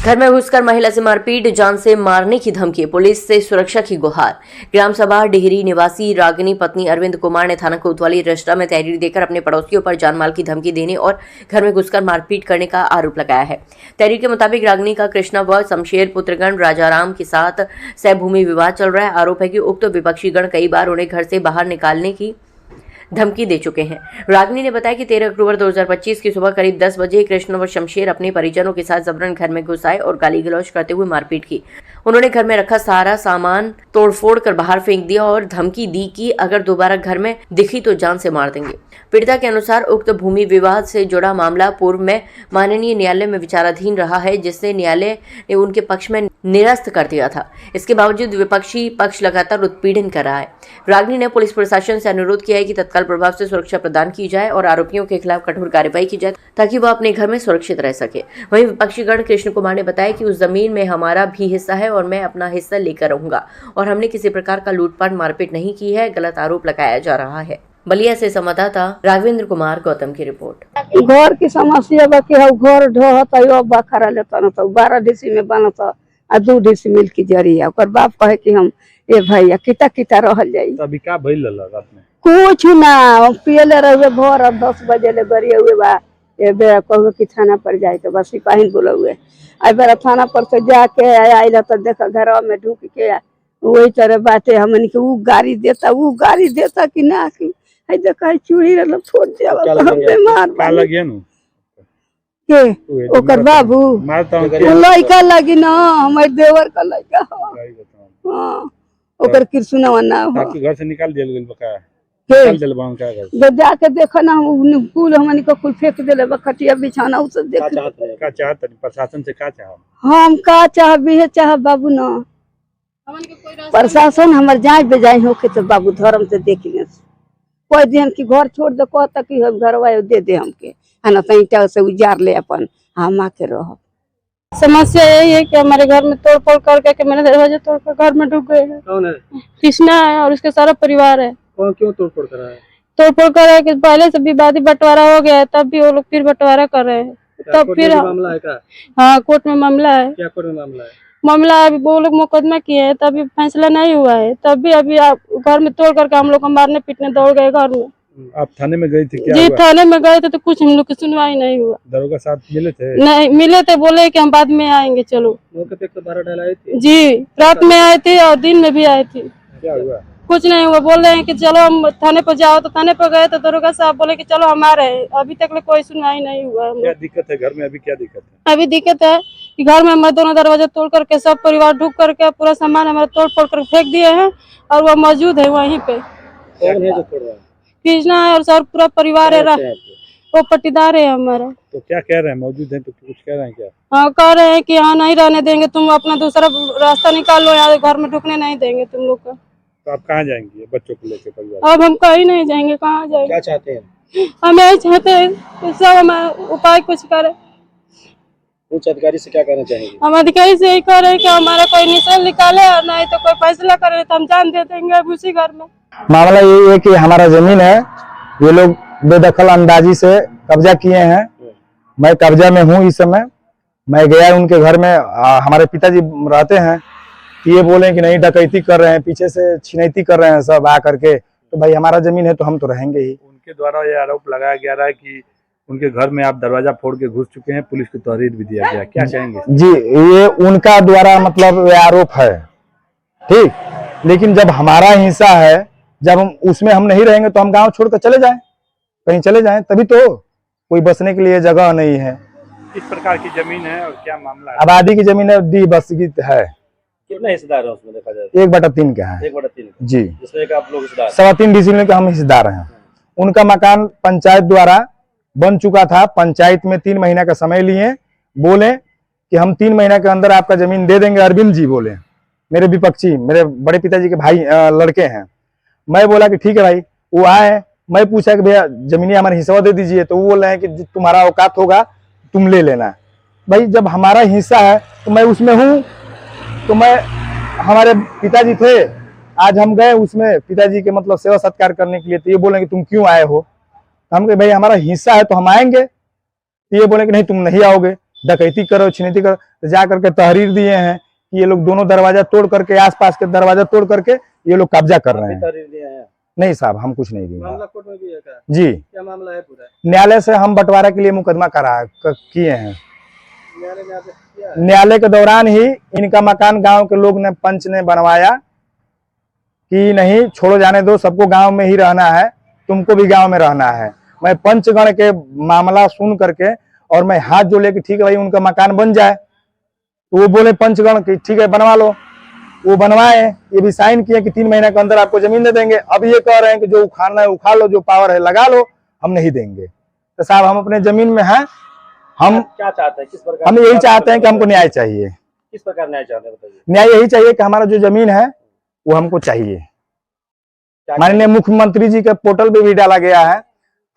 घर में घुसकर महिला से मारपीट, जान से मारने की धमकी, पुलिस से सुरक्षा की गुहार। ग्राम सभा डिहरी निवासी रागिनी पत्नी अरविंद कुमार ने थाना कोतवाली रेस्टा में तहरीर देकर अपने पड़ोसियों पर जानमाल की धमकी देने और घर में घुसकर मारपीट करने का आरोप लगाया है। तहरीर के मुताबिक रागिनी का कृष्णा व शमशेर पुत्रगण राजाराम के साथ सहभूमि विवाद चल रहा है। आरोप है कि उक्त विपक्षी गण कई बार उन्हें घर से बाहर निकालने की धमकी दे चुके हैं। रागिनी ने बताया कि 13 अक्टूबर 2025 की सुबह करीब 10 बजे कृष्ण व शमशेर अपने परिजनों के साथ जबरन घर में घुस आए और गाली गलौज करते हुए मारपीट की। उन्होंने घर में रखा सारा सामान तोड़फोड़ कर बाहर फेंक दिया और धमकी दी कि अगर दोबारा घर में दिखी तो जान से मार देंगे। पीड़िता के अनुसार उक्त भूमि विवाद से जुड़ा मामला पूर्व में माननीय न्यायालय में विचाराधीन रहा है, जिससे न्यायालय ने उनके पक्ष में निरस्त कर दिया था। इसके बावजूद विपक्षी पक्ष लगातार उत्पीड़न कर रहा है। रागिनी ने पुलिस प्रशासन से अनुरोध किया है कि तत्काल प्रभाव से सुरक्षा प्रदान की जाए और आरोपियों के खिलाफ कठोर कार्रवाई की जाए ताकि वह अपने घर में सुरक्षित रह सके। वहीं विपक्षी गण कृष्ण कुमार ने बताया कि उस जमीन में हमारा भी हिस्सा है और मैं अपना हिस्सा लेकर रहूंगा और हमने किसी प्रकार का लूटपाट मारपीट नहीं की है, गलत आरोप लगाया जा रहा है। बलिया से संवाददाता राघवेंद्र कुमार गौतम की रिपोर्ट। घर की समस्या बा कि घर ढहता बखरा लेता न तो 12 डीसी में बनता आ 2 डीसी मिल की जरिया ओकर बाप कहे कि हम ए भैया किता किता रहल जाई। अभी का भइल रात में कुछ ना पियले रहे भोर 10 बजे ले गरिए हुए बा। ए बेरा कहो कि थाना पर जाए तो बस सिपाही बोले हुए आई बेरा थाना पर से जाके आइला तो देखा घर में ढूक के वही तरह बातें हमन के ऊ गाड़ी देता कि ना कि आई देखा चूड़ी रल छोड़ देला तो हम बीमार का लगे नु के ओकर बाबू मारता हूं वो लइका लगी ना हमर देवर का लइका। हां ओकर कृष्णवा ना हो ताकि घर से निकाल दियल गेल बका निकाल देल बान का घर जाके देखो ना कुल हमनी को कुल फेंक देले बखटिया बिछाना उ सब देख का चाहत प्रशासन से का चाह हम का चाह भी चाह बाबू ना प्रशासन हमर जाय बेजाय होके तो बाबू धर्म से देख ले कोई दिन की घर छोड़ दे कहता कि हम घरवा दे दे हमके ना तईटा से उजार ले अपन हम आके रह। समस्या यही है कि हमारे घर में तोड़फोड़ करके मैंने दरवाजा तोड़कर घर में ढुक गए हैं। कौन है? कृष्णा है और उसके सारा परिवार है। कौन क्यों तोड़फोड़ कर रहा है? तोड़फोड़ कर रहा है कि पहले से विवादी बंटवारा हो गया है, तब भी वो लोग फिर बंटवारा कर रहे हैं। तब फिर मामला है का? हाँ कोर्ट में मामला है। क्या कोर्ट में मामला है? मामला अभी वो लोग मुकदमा किए हैं, तभी फैसला नहीं हुआ है। तब भी अभी आप घर में तोड़ करके हम लोग को मारने पीटने दौड़ गए घर में। आप थाने में गई थी क्या? जी थाने में गए थे तो कुछ हम लोग की सुनवाई नहीं हुआ। दरोगा साहब मिले थे? नहीं मिले थे, बोले कि हम बाद में आएंगे। चलो मौके पे 112 डालाई थी? जी रात में आए थे और दिन में भी आए थे। क्या हुआ? कुछ नहीं हुआ। बोल रहे हैं कि चलो हम थाने पर जाओ, तो थाने पर गए तो दरोगा साहब बोले कि चलो हम आ रहे हैं। अभी तक कोई सुनवाई नहीं हुआ। क्या दिक्कत है घर में? अभी क्या दिक्कत है? अभी दिक्कत है कि घर में हमारे दोनों दरवाजा तोड़ करके सब परिवार ढुक करके पूरा सामान हमारा तोड़ फोड़ कर फेंक दिए हैं और वो मौजूद है वहीं पे। कौन है जो तोड़ रहा है? कृष्णा है और सब पूरा परिवार है। वो पट्टीदार है हमारा। तो क्या कह रहे हैं? मौजूद है तो कुछ कह रहे हैं क्या? हाँ कह रहे हैं कि यहाँ नहीं रहने देंगे, तुम अपना दूसरा रास्ता निकाल लो, यहाँ घर में ढुकने नहीं देंगे तुम लोग का। तो आप कहाँ जाएंगे बच्चों को लेकर परिवार? अब हम कहीं नहीं जाएंगे। कहाँ जाएंगे? क्या चाहते हैं? हम यही चाहते हैं सब हमारा उपाय कुछ करे। उच्च अधिकारी से क्या कहना चाहेंगे? हम अधिकारी से यही कह रहे हैं कि हमारा कोई निशान निकाले और नहीं तो कोई फैसला करे तो हम जान दे देंगे उसी घर में। मामला ये है कि हमारा जमीन है, ये लोग बेदखल अंदाजी से कब्जा किए हैं। मैं कब्जा में हूँ इस समय। मैं गया उनके घर में, हमारे पिताजी रहते हैं कि ये बोले कि नहीं डकैती कर रहे हैं, पीछे से छिनैती कर रहे हैं सब आ करके। तो भाई हमारा जमीन है तो हम तो रहेंगे ही। उनके द्वारा ये आरोप लगाया गया रहा है कि उनके घर में आप दरवाजा फोड़ के घुस चुके हैं, पुलिस को तहरीर भी दिया गया। क्या कहेंगे? जी ये उनका द्वारा मतलब ये आरोप है, ठीक। लेकिन जब हमारा हिस्सा है, जब हम उसमें हम नहीं रहेंगे तो हम गांव छोड़कर चले जाएं, कहीं चले जाएं, तभी तो कोई बसने के लिए जगह नहीं है। किस प्रकार की जमीन है और क्या मामला है? आबादी की जमीन है, डी बस की है। कितना हिस्सेदार है उसमें देखा जाए? 1/3 का है। 1/3 जी, जिसमें एक आप लोग हिस्सेदार? 3.25 डिसीजन का हम हिस्सेदार हैं। उनका मकान पंचायत द्वारा बन चुका था। पंचायत में 3 महीना का समय लिए, बोले कि हम 3 महीना के अंदर आपका जमीन दे देंगे। अरविंद जी बोले, मेरे विपक्षी, मेरे बड़े पिताजी के भाई लड़के हैं। मैं बोला कि ठीक है भाई। वो आए, मैं पूछा कि भैया जमीनी हमारा हिस्सा दे दीजिए, तो वो बोल रहे हैं कि तुम्हारा औकात होगा तुम ले लेना। भाई जब हमारा हिस्सा है तो मैं उसमें हूँ, तो मैं हमारे पिताजी थे, आज हम गए उसमें पिताजी के मतलब सेवा सत्कार करने के लिए, तो ये बोले कि तुम क्यों आए हो? हम कहे भाई हमारा हिस्सा है तो हम आएंगे। तो ये बोले कि नहीं तुम नहीं आओगे। डकैती करो, छिनैती करो, तो जा करके तहरीर दिए हैं कि ये लोग दोनों दरवाजा तोड़ करके, आसपास के दरवाजा तोड़ करके ये लोग कब्जा कर रहे हैं। नहीं साहब, हम कुछ नहीं दिए। मामला कोर्ट में भी है क्या? जी, क्या मामला है पूरा? न्यायालय से हम बंटवारा के लिए मुकदमा किए हैं। न्यायालय ने आदेश किया है? न्यायालय के दौरान ही इनका मकान गांव के लोग ने, पंच ने बनवाया कि नहीं छोड़ो, जाने दो, सबको गांव में ही रहना है, तुमको भी गांव में रहना है। मैं पंचगण के मामला सुन करके और मैं हाथ जोड़े कि ठीक है भाई, उनका मकान बन जाए, तो वो बोले पंचगण की ठीक है बनवा लो। वो बनवाए, ये भी साइन किए कि 3 महीने के अंदर आपको जमीन दे देंगे। अब ये कह रहे हैं कि जो उखाड़ना है उखाड़ लो, जो पावर है लगा लो, हम नहीं देंगे। तो साहब हम अपने जमीन में हैं, हम क्या चाहते हैं, किस प्रकार? हम यही चाहते हैं कि हमको न्याय चाहिए। किस प्रकार न्याय चाहते हैं बताइए? न्याय यही चाहिए कि हमारा जो जमीन है वो हमको चाहिए। माननीय मुख्यमंत्री जी के पोर्टल पे भी डाला गया है,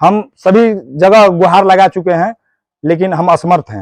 हम सभी जगह गुहार लगा चुके हैं, लेकिन हम असमर्थ हैं।